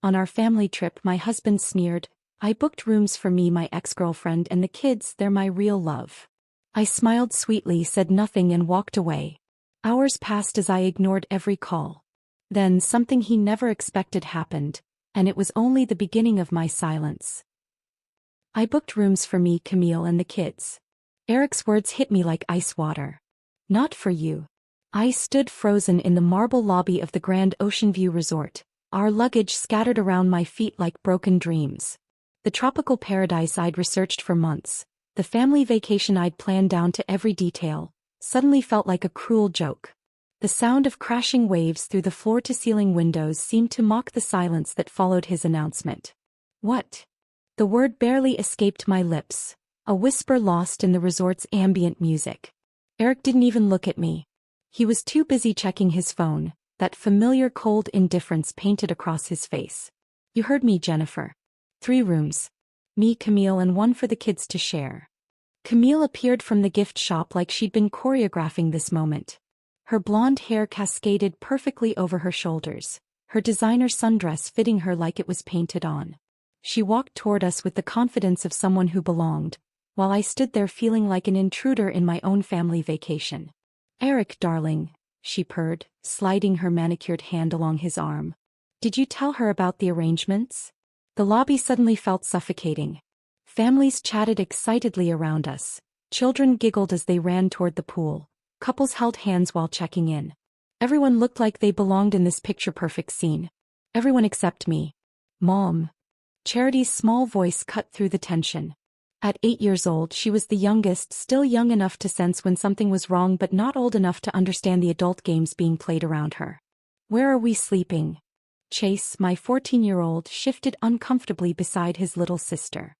On our family trip, my husband sneered, "I booked rooms for me, my ex-girlfriend, and the kids, they're my real love." I smiled sweetly, said nothing, and walked away. Hours passed as I ignored every call. Then something he never expected happened, and it was only the beginning of my silence. "I booked rooms for me, Camille, and the kids." Eric's words hit me like ice water. "Not for you." I stood frozen in the marble lobby of the Grand Ocean View Resort, our luggage scattered around my feet like broken dreams. The tropical paradise I'd researched for months, the family vacation I'd planned down to every detail, suddenly felt like a cruel joke. The sound of crashing waves through the floor-to-ceiling windows seemed to mock the silence that followed his announcement. "What?" The word barely escaped my lips, a whisper lost in the resort's ambient music. Eric didn't even look at me. He was too busy checking his phone, that familiar cold indifference painted across his face. "You heard me, Jennifer. 3 rooms. Me, Camille, and 1 for the kids to share." Camille appeared from the gift shop like she'd been choreographing this moment. Her blonde hair cascaded perfectly over her shoulders, her designer sundress fitting her like it was painted on. She walked toward us with the confidence of someone who belonged, while I stood there feeling like an intruder in my own family vacation. "Eric, darling," she purred, sliding her manicured hand along his arm. "Did you tell her about the arrangements?" The lobby suddenly felt suffocating. Families chatted excitedly around us. Children giggled as they ran toward the pool. Couples held hands while checking in. Everyone looked like they belonged in this picture-perfect scene. Everyone except me. "Mom." Charity's small voice cut through the tension. At 8 years old, she was the youngest, still young enough to sense when something was wrong but not old enough to understand the adult games being played around her. "Where are we sleeping?" Chase, my 14-year-old, shifted uncomfortably beside his little sister.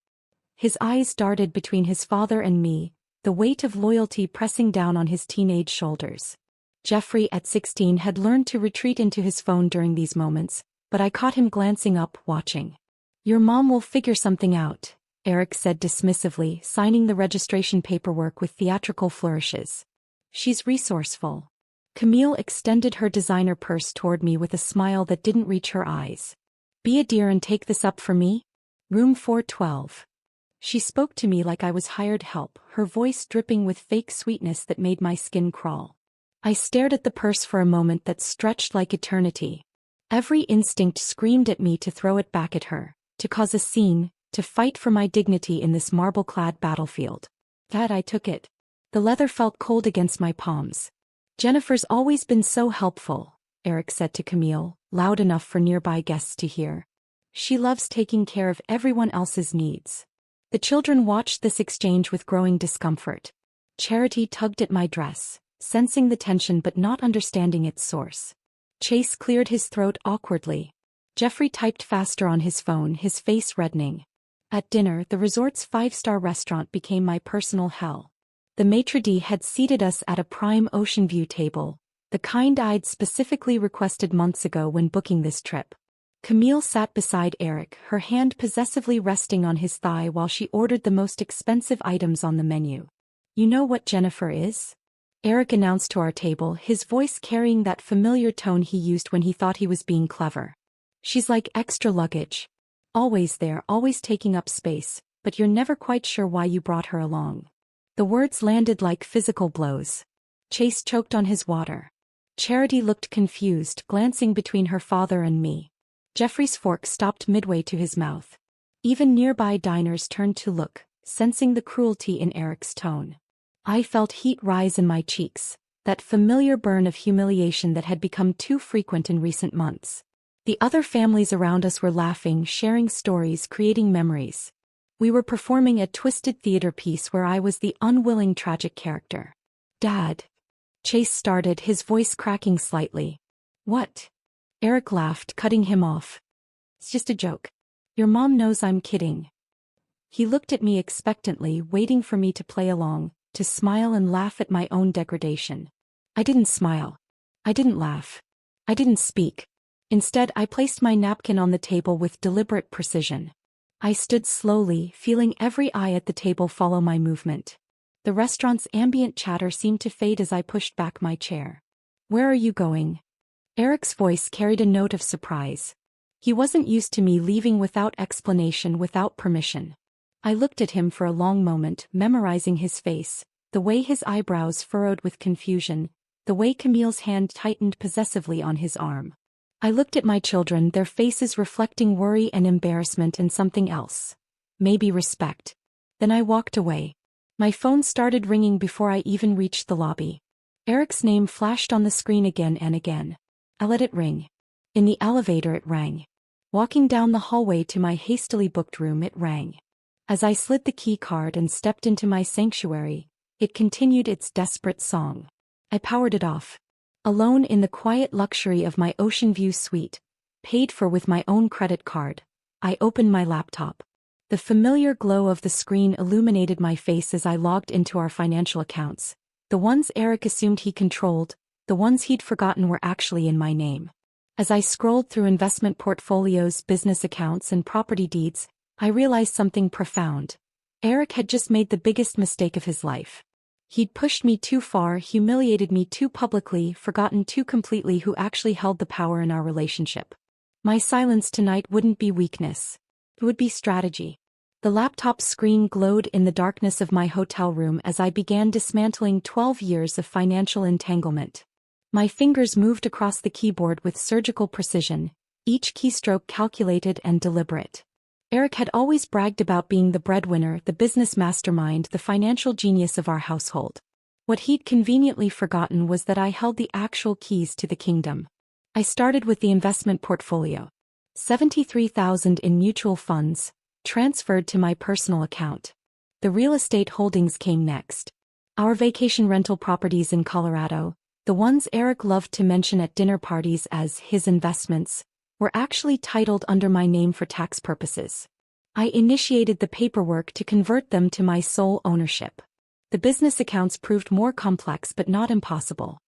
His eyes darted between his father and me, the weight of loyalty pressing down on his teenage shoulders. Jeffrey, at 16, had learned to retreat into his phone during these moments, but I caught him glancing up, watching. "Your mom will figure something out," Eric said dismissively, signing the registration paperwork with theatrical flourishes. "She's resourceful." Camille extended her designer purse toward me with a smile that didn't reach her eyes. "Be a dear and take this up for me? Room 412. She spoke to me like I was hired help, her voice dripping with fake sweetness that made my skin crawl. I stared at the purse for a moment that stretched like eternity. Every instinct screamed at me to throw it back at her, to cause a scene, to fight for my dignity in this marble-clad battlefield. That I took it. The leather felt cold against my palms. "Jennifer's always been so helpful," Eric said to Camille, loud enough for nearby guests to hear. "She loves taking care of everyone else's needs." The children watched this exchange with growing discomfort. Charity tugged at my dress, sensing the tension but not understanding its source. Chase cleared his throat awkwardly. Jeffrey typed faster on his phone, his face reddening. At dinner, the resort's 5-star restaurant became my personal hell. The maitre d' had seated us at a prime ocean view table, the kind I'd specifically requested months ago when booking this trip. Camille sat beside Eric, her hand possessively resting on his thigh while she ordered the most expensive items on the menu. "You know what Jennifer is?" Eric announced to our table, his voice carrying that familiar tone he used when he thought he was being clever. "She's like extra luggage. Always there, always taking up space, but you're never quite sure why you brought her along." The words landed like physical blows. Chase choked on his water. Charity looked confused, glancing between her father and me. Jeffrey's fork stopped midway to his mouth. Even nearby diners turned to look, sensing the cruelty in Eric's tone. I felt heat rise in my cheeks, that familiar burn of humiliation that had become too frequent in recent months. The other families around us were laughing, sharing stories, creating memories. We were performing a twisted theater piece where I was the unwilling tragic character. "Dad." Chase started, his voice cracking slightly. "What?" Eric laughed, cutting him off. "It's just a joke. Your mom knows I'm kidding." He looked at me expectantly, waiting for me to play along, to smile and laugh at my own degradation. I didn't smile. I didn't laugh. I didn't speak. Instead, I placed my napkin on the table with deliberate precision. I stood slowly, feeling every eye at the table follow my movement. The restaurant's ambient chatter seemed to fade as I pushed back my chair. "Where are you going?" Eric's voice carried a note of surprise. He wasn't used to me leaving without explanation, without permission. I looked at him for a long moment, memorizing his face, the way his eyebrows furrowed with confusion, the way Camille's hand tightened possessively on his arm. I looked at my children, their faces reflecting worry and embarrassment and something else. Maybe respect. Then I walked away. My phone started ringing before I even reached the lobby. Eric's name flashed on the screen again and again. I let it ring. In the elevator it rang. Walking down the hallway to my hastily booked room it rang. As I slid the key card and stepped into my sanctuary, it continued its desperate song. I powered it off. Alone in the quiet luxury of my ocean view suite, paid for with my own credit card, I opened my laptop. The familiar glow of the screen illuminated my face as I logged into our financial accounts. The ones Eric assumed he controlled, the ones he'd forgotten were actually in my name. As I scrolled through investment portfolios, business accounts, and property deeds, I realized something profound. Eric had just made the biggest mistake of his life. He'd pushed me too far, humiliated me too publicly, forgotten too completely who actually held the power in our relationship. My silence tonight wouldn't be weakness. It would be strategy. The laptop screen glowed in the darkness of my hotel room as I began dismantling 12 years of financial entanglement. My fingers moved across the keyboard with surgical precision, each keystroke calculated and deliberate. Eric had always bragged about being the breadwinner, the business mastermind, the financial genius of our household. What he'd conveniently forgotten was that I held the actual keys to the kingdom. I started with the investment portfolio. $73,000 in mutual funds, transferred to my personal account. The real estate holdings came next. Our vacation rental properties in Colorado, the ones Eric loved to mention at dinner parties as his investments, were actually titled under my name for tax purposes. I initiated the paperwork to convert them to my sole ownership. The business accounts proved more complex but not impossible.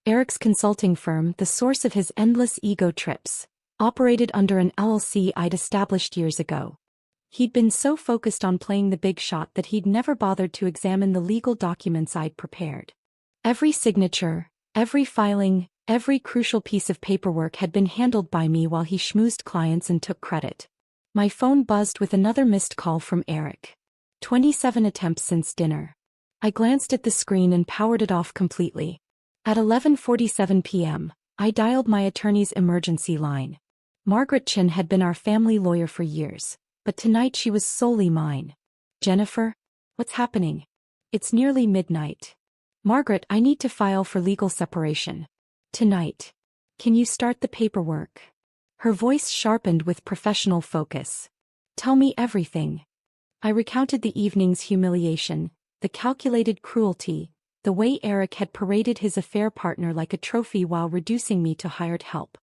Eric's consulting firm, the source of his endless ego trips, operated under an LLC I'd established years ago. He'd been so focused on playing the big shot that he'd never bothered to examine the legal documents I'd prepared. Every signature, every filing, every crucial piece of paperwork had been handled by me while he schmoozed clients and took credit. My phone buzzed with another missed call from Eric. 27 attempts since dinner. I glanced at the screen and powered it off completely. At 11:47 p.m., I dialed my attorney's emergency line. Margaret Chin had been our family lawyer for years, but tonight she was solely mine. Jennifer? What's happening? It's nearly midnight. Margaret, I need to file for legal separation. Tonight. Can you start the paperwork? Her voice sharpened with professional focus. Tell me everything. I recounted the evening's humiliation, the calculated cruelty, the way Eric had paraded his affair partner like a trophy while reducing me to hired help.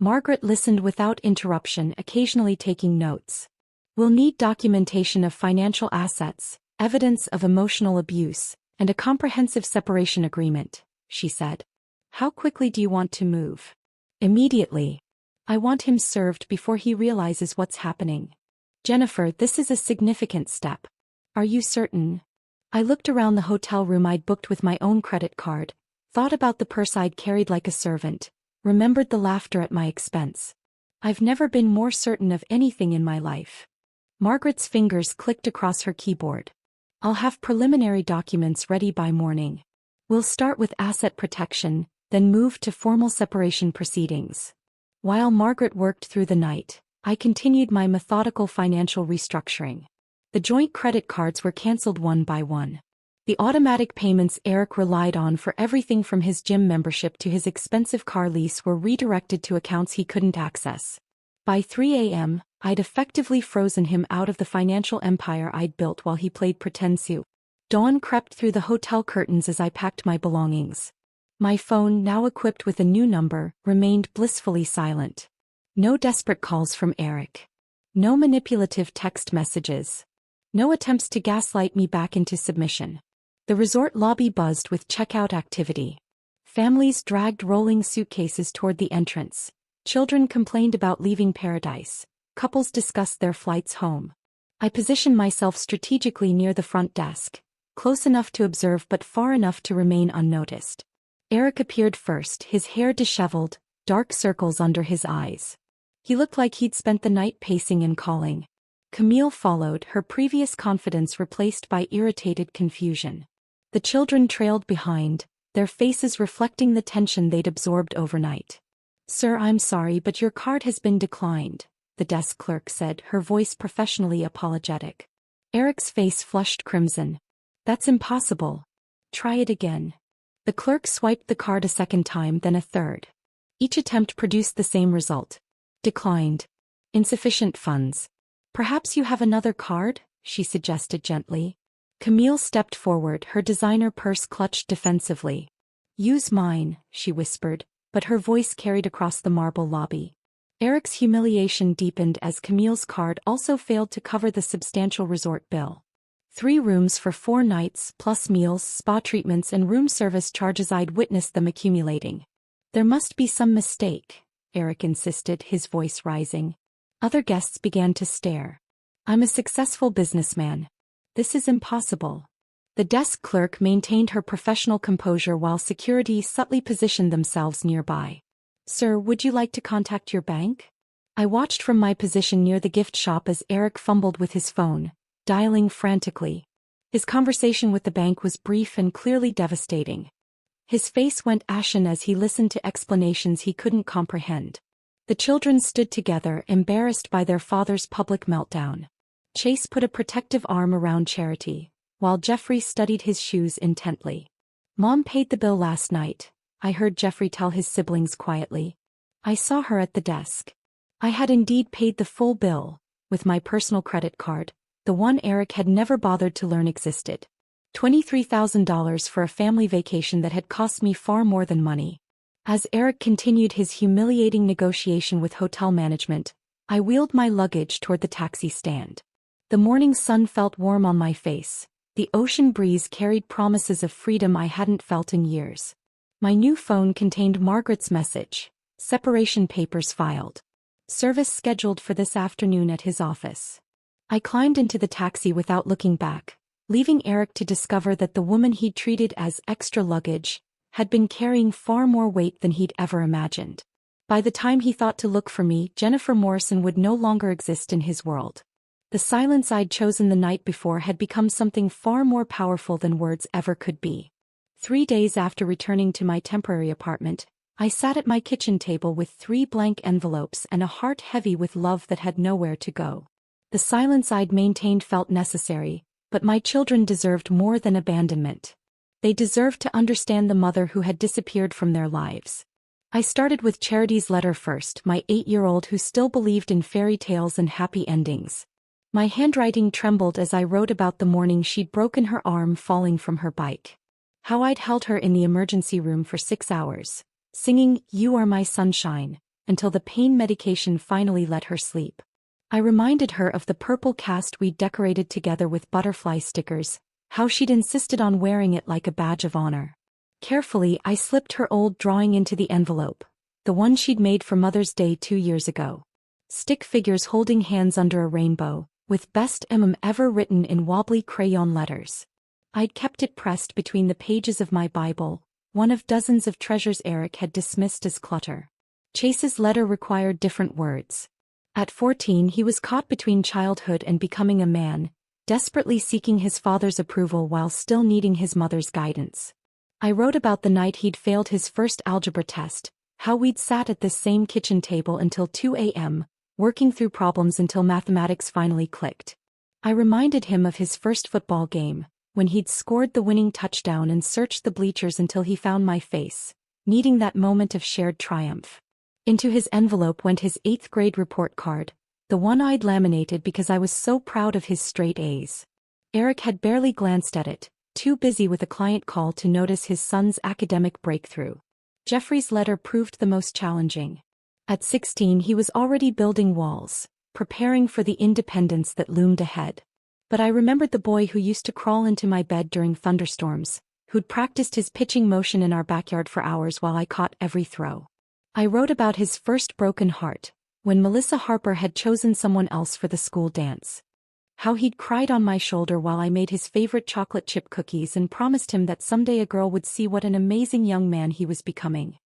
Margaret listened without interruption, occasionally taking notes. We'll need documentation of financial assets, evidence of emotional abuse, and a comprehensive separation agreement, she said. How quickly do you want to move? Immediately. I want him served before he realizes what's happening. Jennifer, this is a significant step. Are you certain? I looked around the hotel room I'd booked with my own credit card, thought about the purse I'd carried like a servant, remembered the laughter at my expense. I've never been more certain of anything in my life. Margaret's fingers clicked across her keyboard. I'll have preliminary documents ready by morning. We'll start with asset protection, then move to formal separation proceedings. While Margaret worked through the night, I continued my methodical financial restructuring. The joint credit cards were canceled one by one. The automatic payments Eric relied on for everything from his gym membership to his expensive car lease were redirected to accounts he couldn't access. By 3 a.m., I'd effectively frozen him out of the financial empire I'd built while he played pretend Sue. Dawn crept through the hotel curtains as I packed my belongings. My phone, now equipped with a new number, remained blissfully silent. No desperate calls from Eric. No manipulative text messages. No attempts to gaslight me back into submission. The resort lobby buzzed with checkout activity. Families dragged rolling suitcases toward the entrance. Children complained about leaving paradise. Couples discussed their flights home. I positioned myself strategically near the front desk, close enough to observe but far enough to remain unnoticed. Eric appeared first, his hair disheveled, dark circles under his eyes. He looked like he'd spent the night pacing and calling. Camille followed, her previous confidence replaced by irritated confusion. The children trailed behind, their faces reflecting the tension they'd absorbed overnight. "Sir, I'm sorry, but your card has been declined," the desk clerk said, her voice professionally apologetic. Eric's face flushed crimson. "That's impossible. Try it again." The clerk swiped the card a second time, then a third. Each attempt produced the same result. "Declined. Insufficient funds. Perhaps you have another card?" she suggested gently. Camille stepped forward, her designer purse clutched defensively. "Use mine," she whispered, but her voice carried across the marble lobby. Eric's humiliation deepened as Camille's card also failed to cover the substantial resort bill. 3 rooms for 4 nights, plus meals, spa treatments and room service charges. I'd witnessed them accumulating. "There must be some mistake," Eric insisted, his voice rising. Other guests began to stare. "I'm a successful businessman. This is impossible." The desk clerk maintained her professional composure while security subtly positioned themselves nearby. "Sir, would you like to contact your bank?" I watched from my position near the gift shop as Eric fumbled with his phone, dialing frantically. His conversation with the bank was brief and clearly devastating. His face went ashen as he listened to explanations he couldn't comprehend. The children stood together, embarrassed by their father's public meltdown. Chase put a protective arm around Charity, while Jeffrey studied his shoes intently. "Mom paid the bill last night," I heard Jeffrey tell his siblings quietly. "I saw her at the desk." I had indeed paid the full bill, with my personal credit card, the one Eric had never bothered to learn existed. $23,000 for a family vacation that had cost me far more than money. As Eric continued his humiliating negotiation with hotel management, I wheeled my luggage toward the taxi stand. The morning sun felt warm on my face. The ocean breeze carried promises of freedom I hadn't felt in years. My new phone contained Margaret's message: "Separation papers filed. Service scheduled for this afternoon at his office." I climbed into the taxi without looking back, leaving Eric to discover that the woman he'd treated as extra luggage had been carrying far more weight than he'd ever imagined. By the time he thought to look for me, Jennifer Morrison would no longer exist in his world. The silence I'd chosen the night before had become something far more powerful than words ever could be. 3 days after returning to my temporary apartment, I sat at my kitchen table with 3 blank envelopes and a heart heavy with love that had nowhere to go. The silence I'd maintained felt necessary, but my children deserved more than abandonment. They deserved to understand the mother who had disappeared from their lives. I started with Charity's letter first, my 8-year-old who still believed in fairy tales and happy endings. My handwriting trembled as I wrote about the morning she'd broken her arm falling from her bike. How I'd held her in the emergency room for 6 hours, singing "You Are My Sunshine," until the pain medication finally let her sleep. I reminded her of the purple cast we'd decorated together with butterfly stickers, how she'd insisted on wearing it like a badge of honor. Carefully, I slipped her old drawing into the envelope, the one she'd made for Mother's Day 2 years ago. Stick figures holding hands under a rainbow, with "Best ever" written in wobbly crayon letters. I'd kept it pressed between the pages of my Bible, one of dozens of treasures Eric had dismissed as clutter. Chase's letter required different words. At 14, he was caught between childhood and becoming a man, desperately seeking his father's approval while still needing his mother's guidance. I wrote about the night he'd failed his first algebra test, how we'd sat at this same kitchen table until 2 a.m., working through problems until mathematics finally clicked. I reminded him of his first football game, when he'd scored the winning touchdown and searched the bleachers until he found my face, needing that moment of shared triumph. Into his envelope went his 8th grade report card, the one I'd laminated because I was so proud of his straight A's. Eric had barely glanced at it, too busy with a client call to notice his son's academic breakthrough. Jeffrey's letter proved the most challenging. At 16, he was already building walls, preparing for the independence that loomed ahead. But I remembered the boy who used to crawl into my bed during thunderstorms, who'd practiced his pitching motion in our backyard for hours while I caught every throw. I wrote about his first broken heart, when Melissa Harper had chosen someone else for the school dance. How he'd cried on my shoulder while I made his favorite chocolate chip cookies and promised him that someday a girl would see what an amazing young man he was becoming.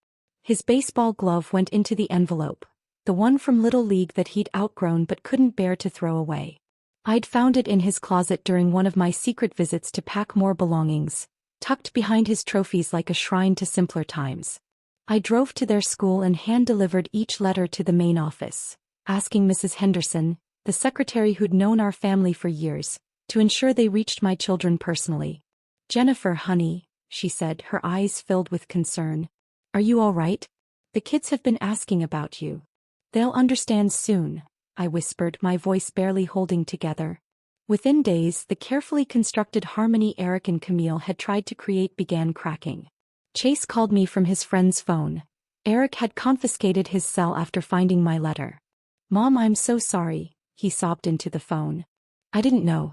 His baseball glove went into the envelope, the one from Little League that he'd outgrown but couldn't bear to throw away. I'd found it in his closet during one of my secret visits to pack more belongings, tucked behind his trophies like a shrine to simpler times. I drove to their school and hand-delivered each letter to the main office, asking Mrs. Henderson, the secretary who'd known our family for years, to ensure they reached my children personally. "Jennifer, honey," she said, her eyes filled with concern. "Are you all right? The kids have been asking about you." "They'll understand soon," I whispered, my voice barely holding together. Within days, the carefully constructed harmony Eric and Camille had tried to create began cracking. Chase called me from his friend's phone. Eric had confiscated his cell after finding my letter. "Mom, I'm so sorry," he sobbed into the phone. "I didn't know.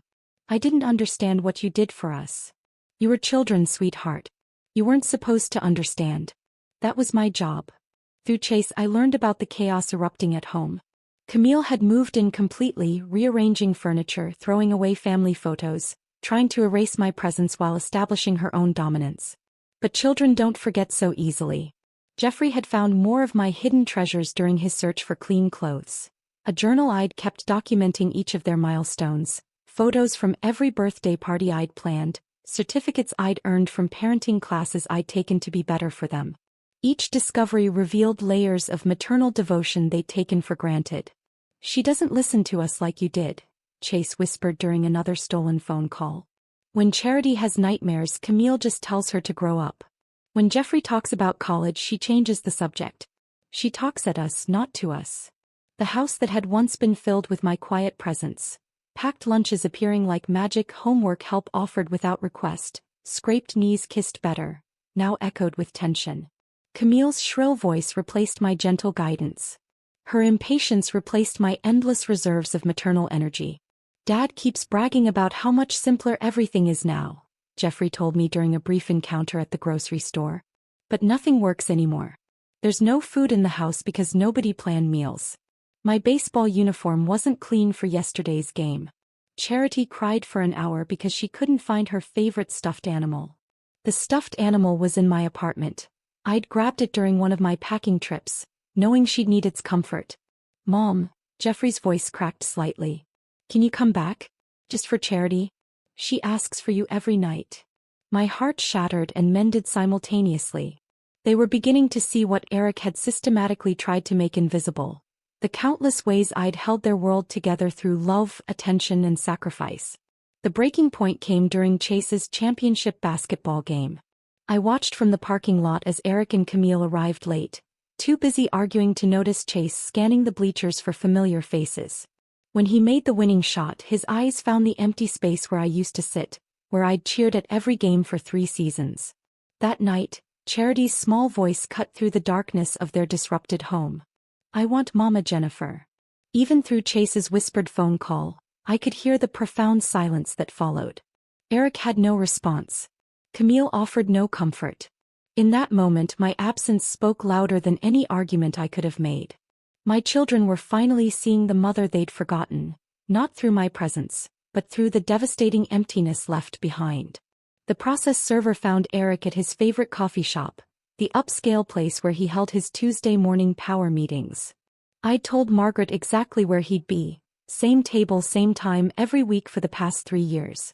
I didn't understand what you did for us. You were children, sweetheart. You weren't supposed to understand. That was my job." Through Chase, I learned about the chaos erupting at home. Camille had moved in completely, rearranging furniture, throwing away family photos, trying to erase my presence while establishing her own dominance. But children don't forget so easily. Jeffrey had found more of my hidden treasures during his search for clean clothes. A journal I'd kept documenting each of their milestones, photos from every birthday party I'd planned, certificates I'd earned from parenting classes I'd taken to be better for them. Each discovery revealed layers of maternal devotion they'd taken for granted. "She doesn't listen to us like you did," Chase whispered during another stolen phone call. "When Charity has nightmares, Camille just tells her to grow up. When Jeffrey talks about college, she changes the subject. She talks at us, not to us." The house that had once been filled with my quiet presence, packed lunches appearing like magic, homework help offered without request, scraped knees kissed better, now echoed with tension. Camille's shrill voice replaced my gentle guidance. Her impatience replaced my endless reserves of maternal energy. "Dad keeps bragging about how much simpler everything is now," Jeffrey told me during a brief encounter at the grocery store. "But nothing works anymore. There's no food in the house because nobody planned meals. My baseball uniform wasn't clean for yesterday's game. Charity cried for an hour because she couldn't find her favorite stuffed animal. The stuffed animal was in my apartment. I'd grabbed it during one of my packing trips, knowing she'd need its comfort." "Mom," Jeffrey's voice cracked slightly. "Can you come back? Just for Charity? She asks for you every night." My heart shattered and mended simultaneously. They were beginning to see what Eric had systematically tried to make invisible. The countless ways I'd held their world together through love, attention, and sacrifice. The breaking point came during Chase's championship basketball game. I watched from the parking lot as Eric and Camille arrived late, too busy arguing to notice Chase scanning the bleachers for familiar faces. When he made the winning shot, his eyes found the empty space where I used to sit, where I'd cheered at every game for 3 seasons. That night, Charity's small voice cut through the darkness of their disrupted home. "I want Mama, Jennifer." Even through Chase's whispered phone call, I could hear the profound silence that followed. Eric had no response. Camille offered no comfort. In that moment, my absence spoke louder than any argument I could have made. My children were finally seeing the mother they'd forgotten, not through my presence, but through the devastating emptiness left behind. The process server found Eric at his favorite coffee shop, the upscale place where he held his Tuesday morning power meetings. I'd told Margaret exactly where he'd be, same table, same time every week for the past 3 years.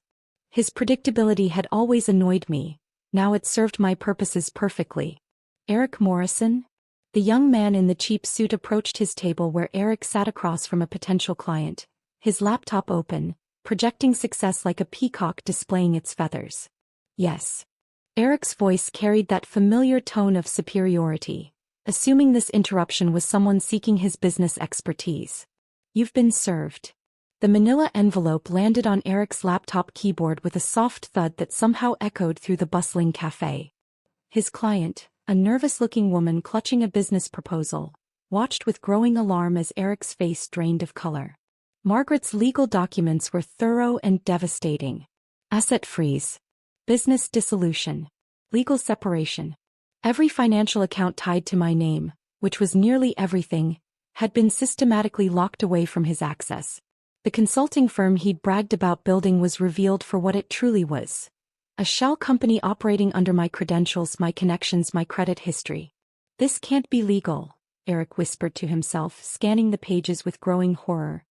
His predictability had always annoyed me, now it served my purposes perfectly. "Eric Morrison?" The young man in the cheap suit approached his table where Eric sat across from a potential client, his laptop open, projecting success like a peacock displaying its feathers. "Yes." Eric's voice carried that familiar tone of superiority, assuming this interruption was someone seeking his business expertise. "You've been served." The manila envelope landed on Eric's laptop keyboard with a soft thud that somehow echoed through the bustling cafe. His client, a nervous-looking woman clutching a business proposal, watched with growing alarm as Eric's face drained of color. Margaret's legal documents were thorough and devastating. Asset freeze. Business dissolution. Legal separation. Every financial account tied to my name, which was nearly everything, had been systematically locked away from his access. The consulting firm he'd bragged about building was revealed for what it truly was. A shell company operating under my credentials, my connections, my credit history. "This can't be legal," Eric whispered to himself, scanning the pages with growing horror.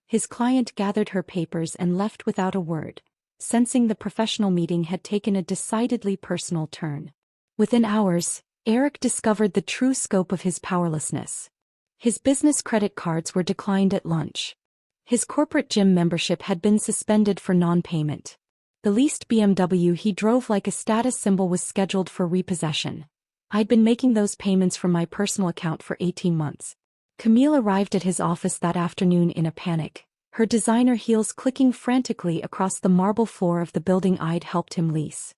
His client gathered her papers and left without a word, sensing the professional meeting had taken a decidedly personal turn. Within hours, Eric discovered the true scope of his powerlessness. His business credit cards were declined at lunch. His corporate gym membership had been suspended for non-payment. The leased BMW he drove like a status symbol was scheduled for repossession. I'd been making those payments from my personal account for 18 months. Camille arrived at his office that afternoon in a panic, her designer heels clicking frantically across the marble floor of the building I'd helped him lease.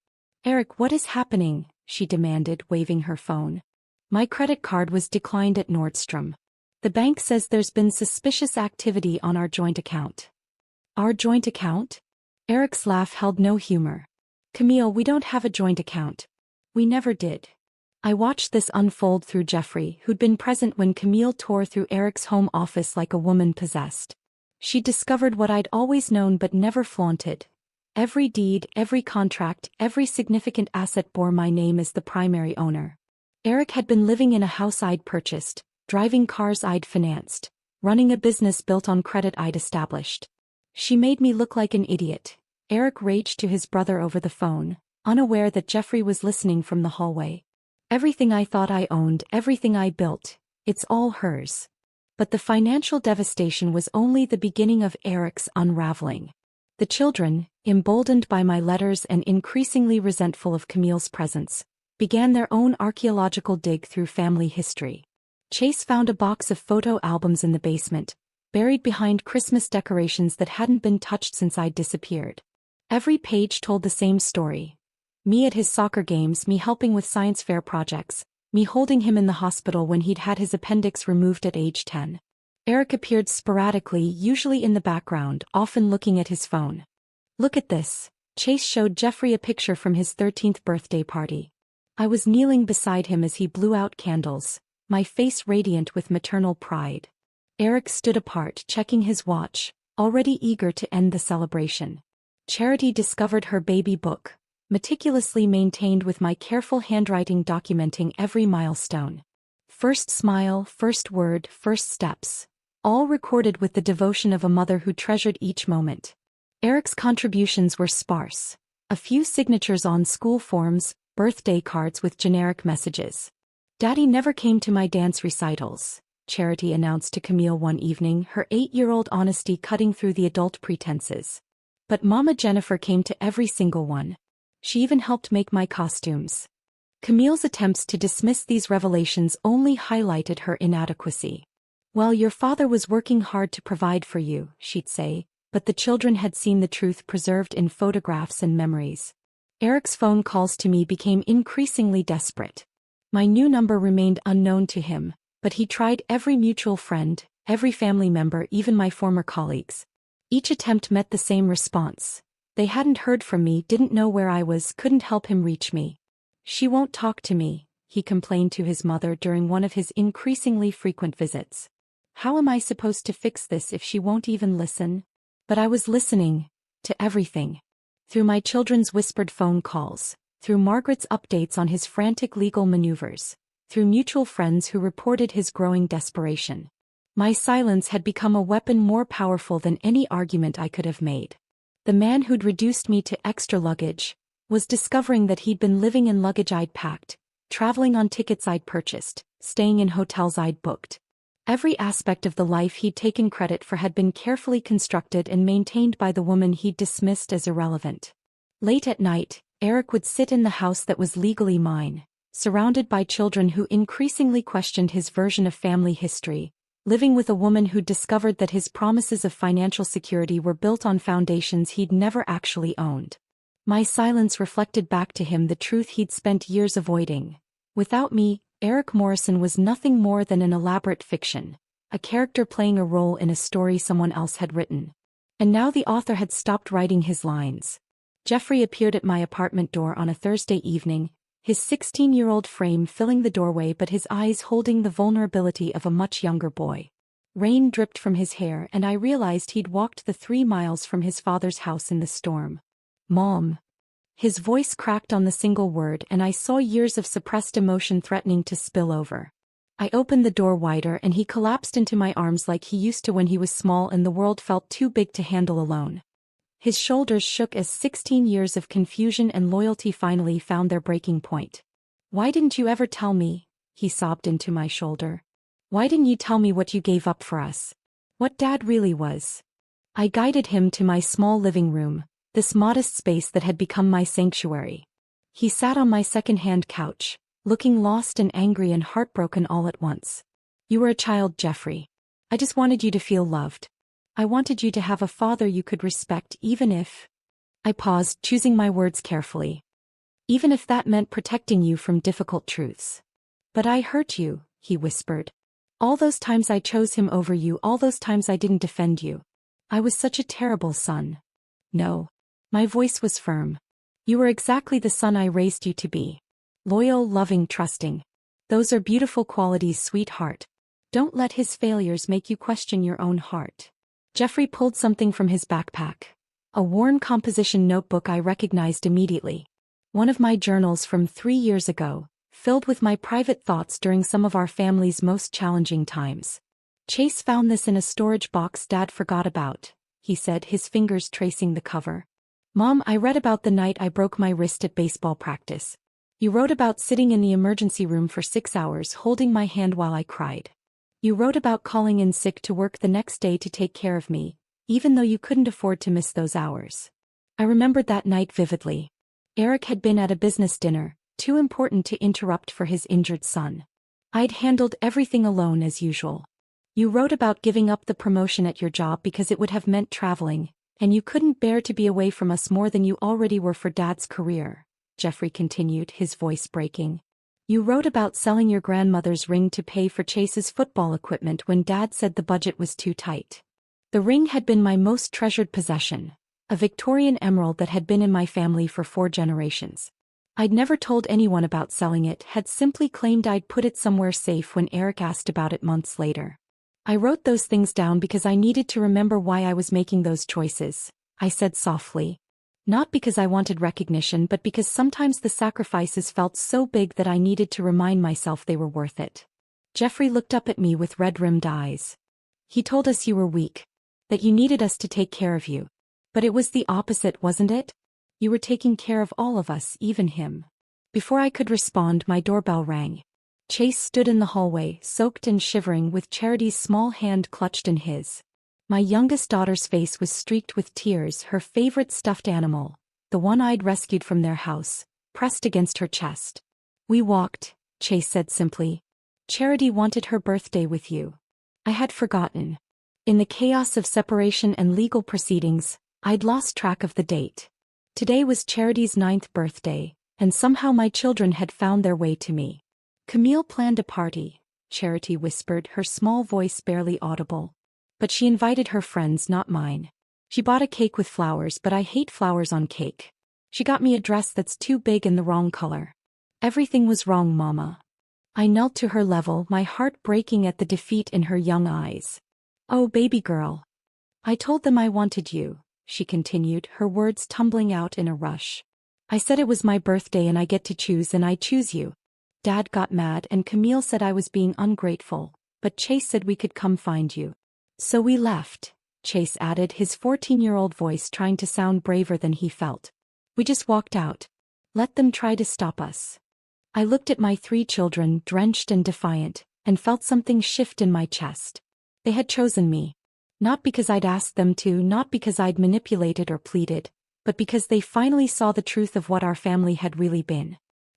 "Eric, what is happening?" she demanded, waving her phone. "My credit card was declined at Nordstrom. The bank says there's been suspicious activity on our joint account." "Our joint account?" Eric's laugh held no humor. "Camille, we don't have a joint account. We never did." I watched this unfold through Jeffrey, who'd been present when Camille tore through Eric's home office like a woman possessed. She discovered what I'd always known but never flaunted. Every deed, every contract, every significant asset bore my name as the primary owner. Eric had been living in a house I'd purchased, driving cars I'd financed, running a business built on credit I'd established. "She made me look like an idiot," Eric raged to his brother over the phone, unaware that Jeffrey was listening from the hallway. "Everything I thought I owned, everything I built, it's all hers." But the financial devastation was only the beginning of Eric's unraveling. The children, emboldened by my letters and increasingly resentful of Camille's presence, began their own archaeological dig through family history. Chase found a box of photo albums in the basement, buried behind Christmas decorations that hadn't been touched since I'd disappeared. Every page told the same story. Me at his soccer games, me helping with science fair projects, me holding him in the hospital when he'd had his appendix removed at age 10. Eric appeared sporadically, usually in the background, often looking at his phone. "Look at this." Chase showed Jeffrey a picture from his 13th birthday party. I was kneeling beside him as he blew out candles, my face radiant with maternal pride. Eric stood apart, checking his watch, already eager to end the celebration. Charity discovered her baby book, meticulously maintained with my careful handwriting documenting every milestone. First smile, first word, first steps, all recorded with the devotion of a mother who treasured each moment. Eric's contributions were sparse. A few signatures on school forms, birthday cards with generic messages. "Daddy never came to my dance recitals," Charity announced to Camille one evening, her 8-year-old honesty cutting through the adult pretenses. "But Mama Jennifer came to every single one. She even helped make my costumes." Camille's attempts to dismiss these revelations only highlighted her inadequacy. "Well, your father was working hard to provide for you," she'd say, but the children had seen the truth preserved in photographs and memories. Eric's phone calls to me became increasingly desperate. My new number remained unknown to him, but he tried every mutual friend, every family member, even my former colleagues. Each attempt met the same response. They hadn't heard from me, didn't know where I was, couldn't help him reach me. "She won't talk to me," he complained to his mother during one of his increasingly frequent visits. "How am I supposed to fix this if she won't even listen?" But I was listening to everything. Through my children's whispered phone calls, through Margaret's updates on his frantic legal maneuvers, through mutual friends who reported his growing desperation. My silence had become a weapon more powerful than any argument I could have made. The man who'd reduced me to extra luggage was discovering that he'd been living in luggage I'd packed, traveling on tickets I'd purchased, staying in hotels I'd booked. Every aspect of the life he'd taken credit for had been carefully constructed and maintained by the woman he'd dismissed as irrelevant. Late at night, Eric would sit in the house that was legally mine, surrounded by children who increasingly questioned his version of family history, living with a woman who'd discovered that his promises of financial security were built on foundations he'd never actually owned. My silence reflected back to him the truth he'd spent years avoiding. Without me, Eric Morrison was nothing more than an elaborate fiction, a character playing a role in a story someone else had written. And now the author had stopped writing his lines. Jeffrey appeared at my apartment door on a Thursday evening, his 16-year-old frame filling the doorway but his eyes holding the vulnerability of a much younger boy. Rain dripped from his hair and I realized he'd walked the 3 miles from his father's house in the storm. "Mom." His voice cracked on the single word and I saw years of suppressed emotion threatening to spill over. I opened the door wider and he collapsed into my arms like he used to when he was small and the world felt too big to handle alone. His shoulders shook as 16 years of confusion and loyalty finally found their breaking point. "Why didn't you ever tell me?" he sobbed into my shoulder. "Why didn't you tell me what you gave up for us? What Dad really was?" I guided him to my small living room, this modest space that had become my sanctuary. He sat on my second-hand couch, looking lost and angry and heartbroken all at once. "You were a child, Jeffrey. I just wanted you to feel loved. I wanted you to have a father you could respect even if—" I paused, choosing my words carefully. "Even if that meant protecting you from difficult truths." "But I hurt you," he whispered. "All those times I chose him over you, all those times I didn't defend you. I was such a terrible son." "No." My voice was firm. "You were exactly the son I raised you to be. Loyal, loving, trusting. Those are beautiful qualities, sweetheart. Don't let his failures make you question your own heart." Jeffrey pulled something from his backpack. A worn composition notebook I recognized immediately. One of my journals from 3 years ago, filled with my private thoughts during some of our family's most challenging times. "Chase found this in a storage box Dad forgot about," he said, his fingers tracing the cover. "Mom, I read about the night I broke my wrist at baseball practice. You wrote about sitting in the emergency room for 6 hours holding my hand while I cried. You wrote about calling in sick to work the next day to take care of me, even though you couldn't afford to miss those hours." I remembered that night vividly. Eric had been at a business dinner, too important to interrupt for his injured son. I'd handled everything alone as usual. "You wrote about giving up the promotion at your job because it would have meant traveling, and you couldn't bear to be away from us more than you already were for Dad's career," Jeffrey continued, his voice breaking. "You wrote about selling your grandmother's ring to pay for Chase's football equipment when Dad said the budget was too tight. The ring had been my most treasured possession, a Victorian emerald that had been in my family for 4 generations. I'd never told anyone about selling it, had simply claimed I'd put it somewhere safe when Eric asked about it months later. I wrote those things down because I needed to remember why I was making those choices," I said softly. "Not because I wanted recognition, but because sometimes the sacrifices felt so big that I needed to remind myself they were worth it." Jeffrey looked up at me with red-rimmed eyes. "He told us you were weak, that you needed us to take care of you. But it was the opposite, wasn't it? You were taking care of all of us, even him." Before I could respond, my doorbell rang. Chase stood in the hallway, soaked and shivering, with Charity's small hand clutched in his. My youngest daughter's face was streaked with tears, her favorite stuffed animal, the one I'd rescued from their house, pressed against her chest. "We walked," Chase said simply. "Charity wanted her birthday with you." I had forgotten. In the chaos of separation and legal proceedings, I'd lost track of the date. Today was Charity's 9th birthday, and somehow my children had found their way to me. "Camille planned a party," Charity whispered, her small voice barely audible. "But she invited her friends, not mine. She bought a cake with flowers, but I hate flowers on cake. She got me a dress that's too big and the wrong color. Everything was wrong, Mama." I knelt to her level, my heart breaking at the defeat in her young eyes. "Oh, baby girl. I told them I wanted you," she continued, her words tumbling out in a rush. "I said it was my birthday and I get to choose, and I choose you. Dad got mad and Camille said I was being ungrateful, but Chase said we could come find you. So we left," Chase added, his 14-year-old voice trying to sound braver than he felt. "We just walked out. Let them try to stop us." I looked at my 3 children, drenched and defiant, and felt something shift in my chest. They had chosen me. Not because I'd asked them to, not because I'd manipulated or pleaded, but because they finally saw the truth of what our family had really been.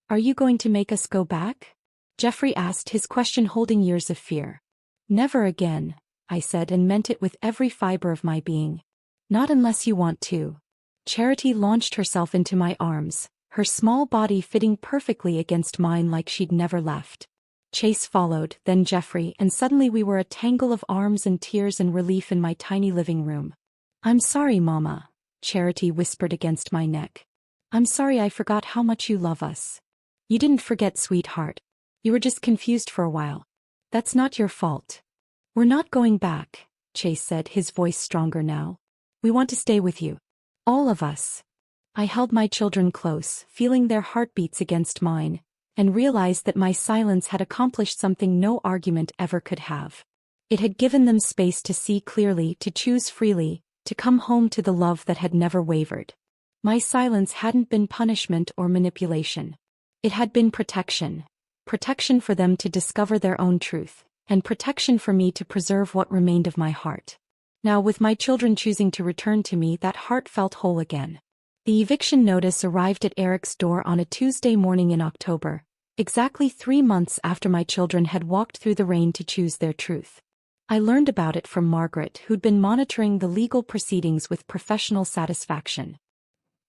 "Are you going to make us go back?" Jeffrey asked, his question holding years of fear. "Never again," I said, and meant it with every fiber of my being. "Not unless you want to." Charity launched herself into my arms, her small body fitting perfectly against mine like she'd never left. Chase followed, then Jeffrey, and suddenly we were a tangle of arms and tears and relief in my tiny living room. "I'm sorry, Mama," Charity whispered against my neck. "I'm sorry I forgot how much you love us." "You didn't forget, sweetheart. You were just confused for a while. That's not your fault." "We're not going back," Chase said, his voice stronger now. "We want to stay with you. All of us." I held my children close, feeling their heartbeats against mine, and realized that my silence had accomplished something no argument ever could have. It had given them space to see clearly, to choose freely, to come home to the love that had never wavered. My silence hadn't been punishment or manipulation. It had been protection. Protection for them to discover their own truth, and protection for me to preserve what remained of my heart. Now, with my children choosing to return to me, that heart felt whole again. The eviction notice arrived at Eric's door on a Tuesday morning in October, exactly 3 months after my children had walked through the rain to choose their truth. I learned about it from Margaret, who'd been monitoring the legal proceedings with professional satisfaction.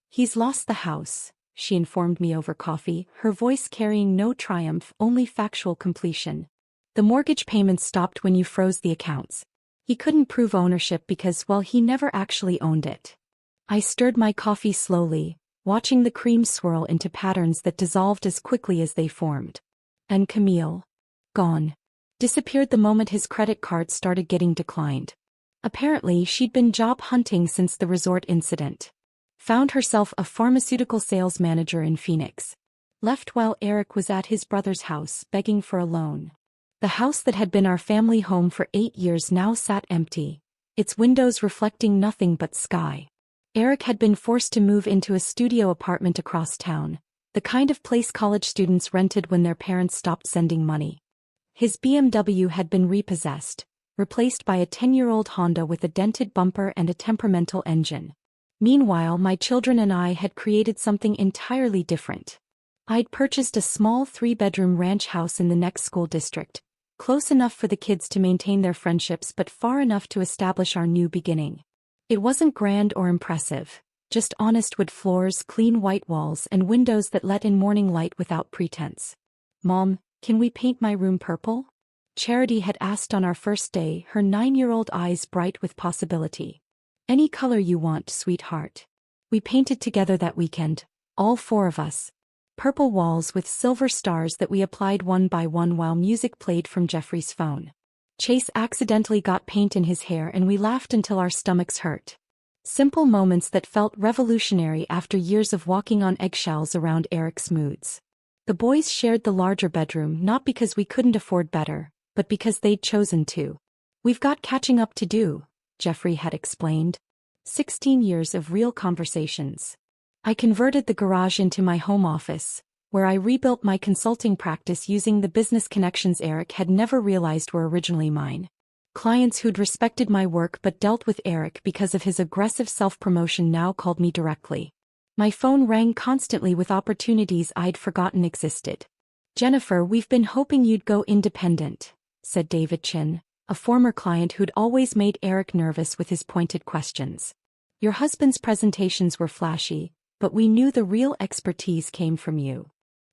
"He's lost the house," she informed me over coffee, her voice carrying no triumph, only factual completion. "The mortgage payments stopped when you froze the accounts. He couldn't prove ownership because, well, he never actually owned it." I stirred my coffee slowly, watching the cream swirl into patterns that dissolved as quickly as they formed. And Camille? Gone. Disappeared the moment his credit card started getting declined. Apparently, she'd been job hunting since the resort incident. Found herself a pharmaceutical sales manager in Phoenix. Left while Eric was at his brother's house begging for a loan. The house that had been our family home for 8 years now sat empty, its windows reflecting nothing but sky. Eric had been forced to move into a studio apartment across town, the kind of place college students rented when their parents stopped sending money. His BMW had been repossessed, replaced by a 10-year-old Honda with a dented bumper and a temperamental engine. Meanwhile, my children and I had created something entirely different. I'd purchased a small 3-bedroom ranch house in the next school district, close enough for the kids to maintain their friendships but far enough to establish our new beginning. It wasn't grand or impressive, just honest wood floors, clean white walls, and windows that let in morning light without pretense. "Mom, can we paint my room purple?" Charity had asked on our first day, her 9-year-old eyes bright with possibility. "Any color you want, sweetheart." We painted together that weekend, all 4 of us. Purple walls with silver stars that we applied one by one while music played from Jeffrey's phone. Chase accidentally got paint in his hair and we laughed until our stomachs hurt. Simple moments that felt revolutionary after years of walking on eggshells around Eric's moods. The boys shared the larger bedroom not because we couldn't afford better, but because they'd chosen to. "We've got catching up to do," Jeffrey had explained. 16 years of real conversations. I converted the garage into my home office, where I rebuilt my consulting practice using the business connections Eric had never realized were originally mine. Clients who'd respected my work but dealt with Eric because of his aggressive self-promotion now called me directly. My phone rang constantly with opportunities I'd forgotten existed. "Jennifer, we've been hoping you'd go independent," said David Chin, a former client who'd always made Eric nervous with his pointed questions. "Your husband's presentations were flashy, but we knew the real expertise came from you."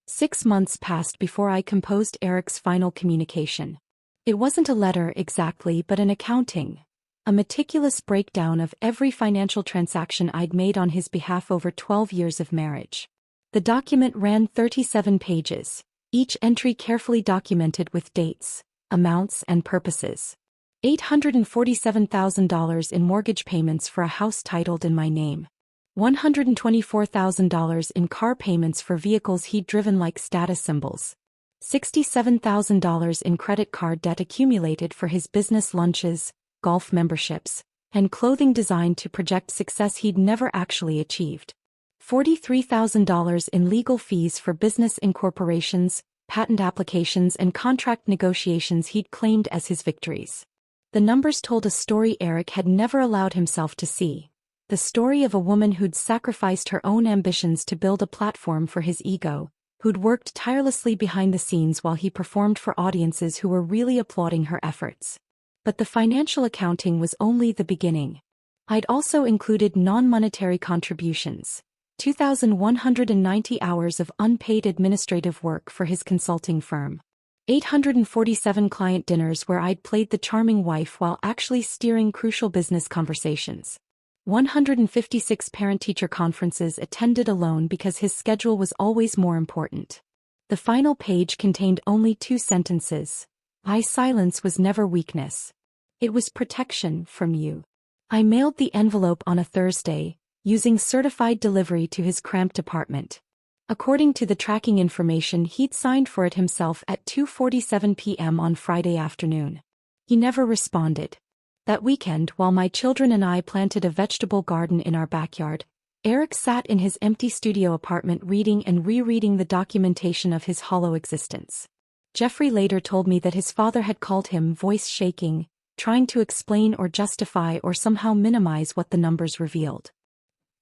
6 months passed before I composed Eric's final communication. It wasn't a letter exactly, but an accounting. A meticulous breakdown of every financial transaction I'd made on his behalf over 12 years of marriage. The document ran 37 pages, each entry carefully documented with dates, amounts, and purposes. $847,000 in mortgage payments for a house titled in my name. $124,000 in car payments for vehicles he'd driven like status symbols. $67,000 in credit card debt accumulated for his business lunches, golf memberships, and clothing designed to project success he'd never actually achieved. $43,000 in legal fees for business incorporations, patent applications, and contract negotiations he'd claimed as his victories. The numbers told a story Eric had never allowed himself to see. The story of a woman who'd sacrificed her own ambitions to build a platform for his ego, who'd worked tirelessly behind the scenes while he performed for audiences who were really applauding her efforts. But the financial accounting was only the beginning. I'd also included non-monetary contributions, 2,190 hours of unpaid administrative work for his consulting firm, 847 client dinners where I'd played the charming wife while actually steering crucial business conversations, 156 parent-teacher conferences attended alone because his schedule was always more important. The final page contained only 2 sentences. "My silence was never weakness. It was protection from you." I mailed the envelope on a Thursday, using certified delivery to his cramped apartment. According to the tracking information, he'd signed for it himself at 2:47 p.m. on Friday afternoon. He never responded. That weekend, while my children and I planted a vegetable garden in our backyard, Eric sat in his empty studio apartment reading and rereading the documentation of his hollow existence. Jeffrey later told me that his father had called him, voice shaking, trying to explain or justify or somehow minimize what the numbers revealed.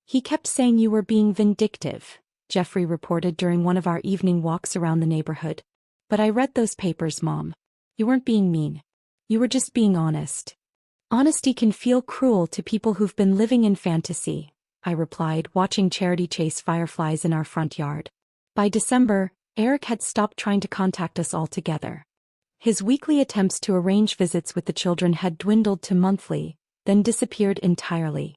He kept saying you were being vindictive, Jeffrey reported during one of our evening walks around the neighborhood. But I read those papers, Mom. You weren't being mean. You were just being honest. Honesty can feel cruel to people who've been living in fantasy, I replied, watching Charity chase fireflies in our front yard. By December, Eric had stopped trying to contact us altogether. His weekly attempts to arrange visits with the children had dwindled to monthly, then disappeared entirely.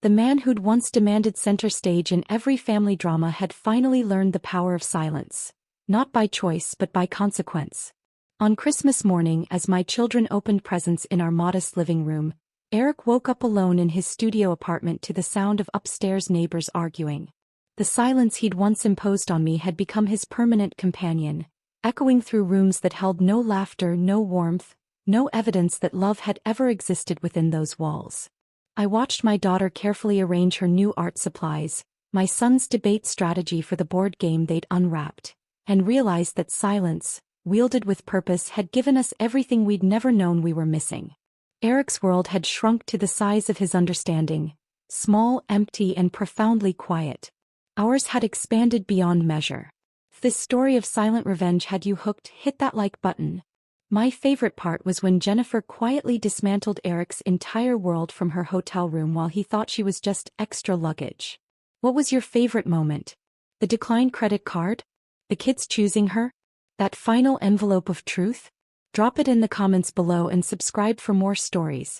The man who'd once demanded center stage in every family drama had finally learned the power of silence, not by choice but by consequence. On Christmas morning, as my children opened presents in our modest living room, Eric woke up alone in his studio apartment to the sound of upstairs neighbors arguing. The silence he'd once imposed on me had become his permanent companion, echoing through rooms that held no laughter, no warmth, no evidence that love had ever existed within those walls. I watched my daughter carefully arrange her new art supplies, my sons debate strategy for the board game they'd unwrapped, and realized that silence, wielded with purpose, had given us everything we'd never known we were missing. Eric's world had shrunk to the size of his understanding, small, empty, and profoundly quiet. Ours had expanded beyond measure. If this story of silent revenge had you hooked, hit that like button. My favorite part was when Jennifer quietly dismantled Eric's entire world from her hotel room while he thought she was just extra luggage. What was your favorite moment? The declined credit card? The kids choosing her? That final envelope of truth? Drop it in the comments below and subscribe for more stories.